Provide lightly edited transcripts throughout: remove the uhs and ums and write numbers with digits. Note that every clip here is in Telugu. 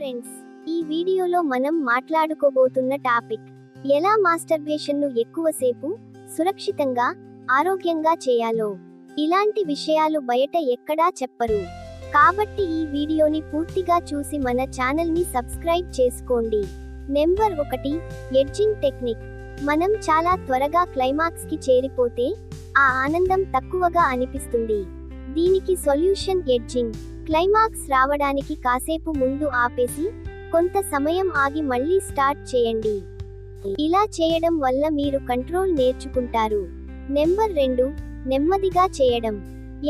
ఫ్రెండ్స్, ఈ వీడియోలో మనం మాట్లాడుకోబోతున్న టాపిక్ ఎలా మాస్టర్బేషన్ను ఎక్కువసేపు సురక్షితంగా ఆరోగ్యంగా చేయాలో. ఇలాంటి విషయాలు బయట ఎక్కడా చెప్పరు. కాబట్టి ఈ వీడియోని పూర్తిగా చూసి మన ఛానల్ని సబ్స్క్రైబ్ చేసుకోండి. Number 1, edging technique. మనం చాలా త్వరగా క్లైమాక్స్కి చేరిపోతే ఆ ఆనందం తక్కువగా అనిపిస్తుంది. దీనికి సొల్యూషన్ ఎడ్జింగ్. క్లైమాక్స్ రావడానికి కాసేపు ముందు ఆపేసి కొంత సమయం ఆగి మళ్ళీ స్టార్ట్ చేయండి. ఇలా చేయడం వల్ల మీరు కంట్రోల్ నేర్చుకుంటారు. నెంబర్ 2, నెమ్మదిగా చేయడం.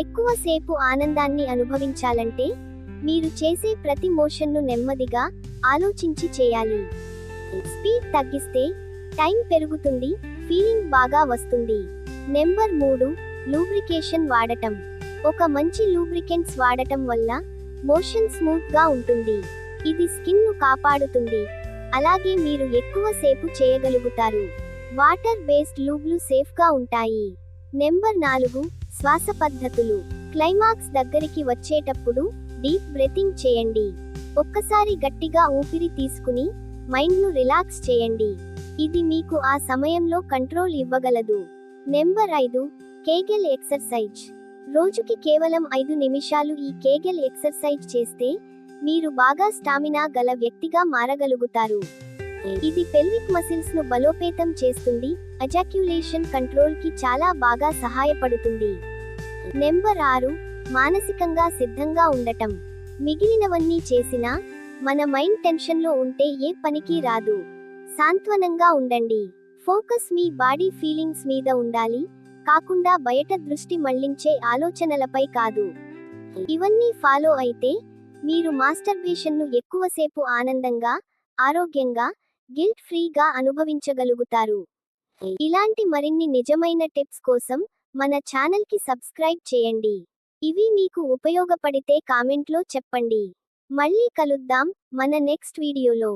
ఎక్కువసేపు ఆనందాన్ని అనుభవించాలంటే మీరు చేసే ప్రతి మోషన్ను నెమ్మదిగా ఆలోచించి చేయాలి. స్పీడ్ తగ్గిస్తే టైం పెరుగుతుంది, ఫీలింగ్ బాగా వస్తుంది. నెంబర్ 3, లూబ్రికేషన్ వాడటం. ఒక మంచి లూబ్రికెంట్స్ వాడటం వల్ల మోషన్ స్మూత్ గా ఉంటుంది. ఇది స్కిన్ ను కాపాడుతుంది, అలాగే మీరు ఎక్కువ సేపు చేయగలుగుతారు. వాటర్ బేస్డ్ లూబ్లు సేఫ్ గా ఉంటాయి. నెంబర్ 4, శ్వాస పద్ధతులు. క్లైమాక్స్ దగ్గరికి వచ్చేటప్పుడు డీప్ బ్రెతింగ్ చేయండి. ఒక్కసారి గట్టిగా ఊపిరి తీసుకుని మైండ్ ను రిలాక్స్ చేయండి. ఇది మీకు ఆ సమయంలో కంట్రోల్ ఇవ్వగలదు. Number 5, Kegel exercise. రోజుకి కేవలం 5 నిమిషాలు ఈ కేగెల్ ఎక్సర్సైజ్ చేస్తే మీరు బాగా స్టామినా గల వ్యక్తిగా మారగలుగుతారు. ఇది పెల్విక్ మసిల్స్ ను బలోపేతం చేస్తుంది, ఎజాక్యులేషన్ కంట్రోల్ కి చాలా బాగా సహాయపడుతుంది. నెంబర్ 6, మానసికంగా సిద్ధంగా ఉండటం. మిగిలినవన్నీ చేసినా మన మైండ్ టెన్షన్లో ఉంటే ఏ పనికి రాదు. సాంత్వనంగా ఉండండి. ఫోకస్ మీ బాడీ ఫీలింగ్స్ మీద ఉండాలి, కాకుండా బయట దృష్టి మళ్లించే ఆలోచనలపై కాదు. ఇవన్నీ ఫాలో అయితే మీరు మాస్టర్బేషన్ను ఎక్కువసేపు ఆనందంగా, ఆరోగ్యంగా, గిల్ట్ ఫ్రీగా అనుభవించగలుగుతారు. ఇలాంటి మరిన్ని నిజమైన టిప్స్ కోసం మన ఛానల్కి సబ్స్క్రైబ్ చేయండి. ఇవి మీకు ఉపయోగపడితే కామెంట్లో చెప్పండి. మళ్ళీ కలుద్దాం మన నెక్స్ట్ వీడియోలో.